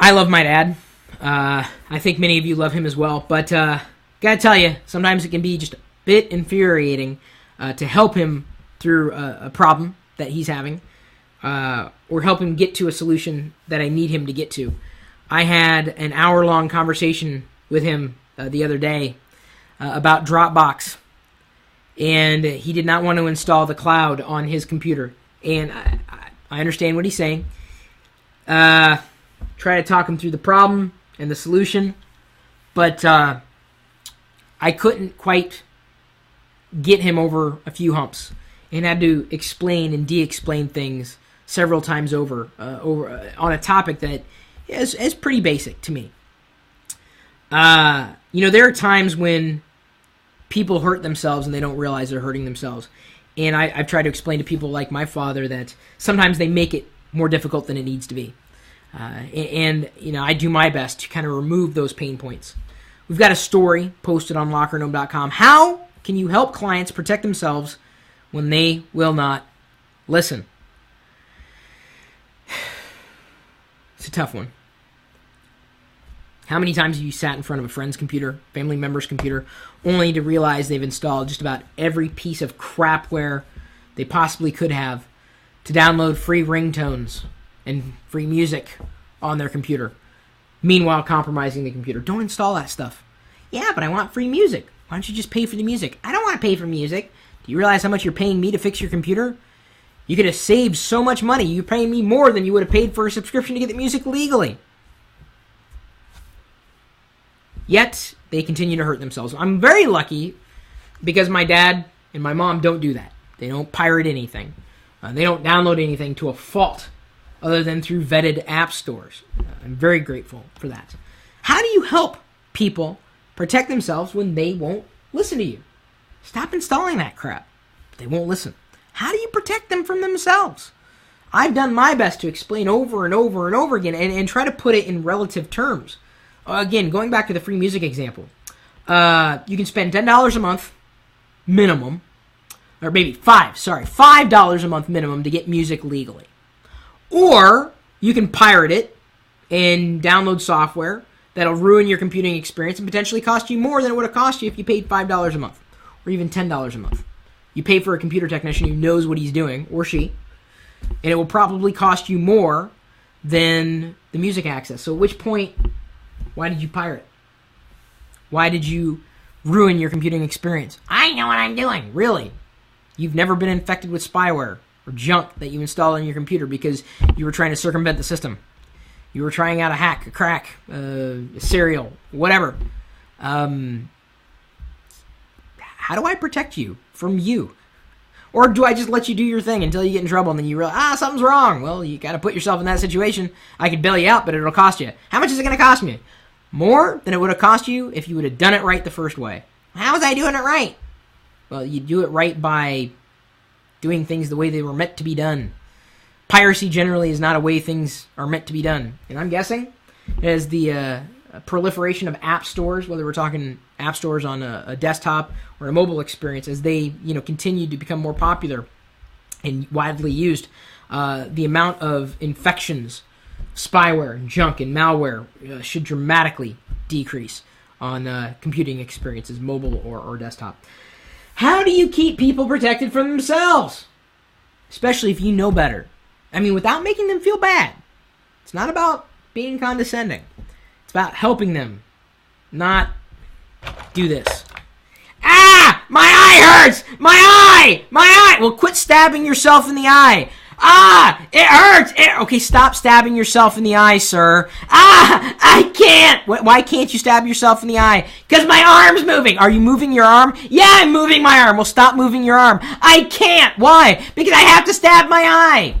I love my dad. I think many of you love him as well. But gotta tell you, sometimes it can be just a bit infuriating to help him through a problem that he's having, or help him get to a solution that I need him to get to. I had an hour-long conversation with him the other day about Dropbox, and he did not want to install the cloud on his computer. And I understand what he's saying. Try to talk him through the problem and the solution, but I couldn't quite get him over a few humps, and had to explain and de-explain things several times over on a topic that is pretty basic to me. There are times when people hurt themselves and they don't realize they're hurting themselves. And I've tried to explain to people like my father that sometimes they make it more difficult than it needs to be. I do my best to kind of remove those pain points. We've got a story posted on LockerGnome.com. How can you help clients protect themselves when they will not listen? It's a tough one. How many times have you sat in front of a friend's computer, family member's computer, only to realize they've installed just about every piece of crapware they possibly could have to download free ringtones and free music on their computer, meanwhile compromising the computer? Don't install that stuff. Yeah, but I want free music. Why don't you just pay for the music? I don't want to pay for music. Do you realize how much you're paying me to fix your computer? You could have saved so much money. You're paying me more than you would have paid for a subscription to get the music legally. Yet, they continue to hurt themselves. I'm very lucky because my dad and my mom don't do that. They don't pirate anything. They don't download anything to a fault other than through vetted app stores. I'm very grateful for that. How do you help people protect themselves when they won't listen to you? Stop installing that crap. They won't listen. How do you protect them from themselves? I've done my best to explain over and over and over again and try to put it in relative terms. Again, going back to the free music example, you can spend $10 a month minimum, or maybe $5 a month minimum to get music legally. Or you can pirate it and download software that'll ruin your computing experience and potentially cost you more than it would have cost you if you paid $5 a month, or even $10 a month. You pay for a computer technician who knows what he's doing, or she, and it will probably cost you more than the music access. So at which point, why did you pirate? Why did you ruin your computing experience? I know what I'm doing. Really? You've never been infected with spyware or junk that you installed on your computer because you were trying to circumvent the system. You were trying out a hack, a crack, a serial, whatever. How do I protect you from you? Or do I just let you do your thing until you get in trouble and then you realize, something's wrong? Well, you got to put yourself in that situation. I could bail you out, but it'll cost you. How much is it going to cost me? More than it would have cost you if you would have done it right the first way. How was I doing it right? Well, you do it right by doing things the way they were meant to be done. Piracy generally is not a way things are meant to be done. And I'm guessing as the proliferation of app stores, whether we're talking app stores on a desktop or a mobile experience, as they continue to become more popular and widely used, the amount of infections, spyware, junk, and malware should dramatically decrease on computing experiences, mobile or desktop. How do you keep people protected from themselves? Especially if you know better. I mean, without making them feel bad. It's not about being condescending. It's about helping them not do this. Ah! My eye hurts! My eye! My eye! Well, quit stabbing yourself in the eye. Ah! It hurts! Okay, stop stabbing yourself in the eye, sir. Ah! I can't! Why can't you stab yourself in the eye? Because my arm's moving. Are you moving your arm? Yeah, I'm moving my arm. Well, stop moving your arm. I can't. Why? Because I have to stab my eye.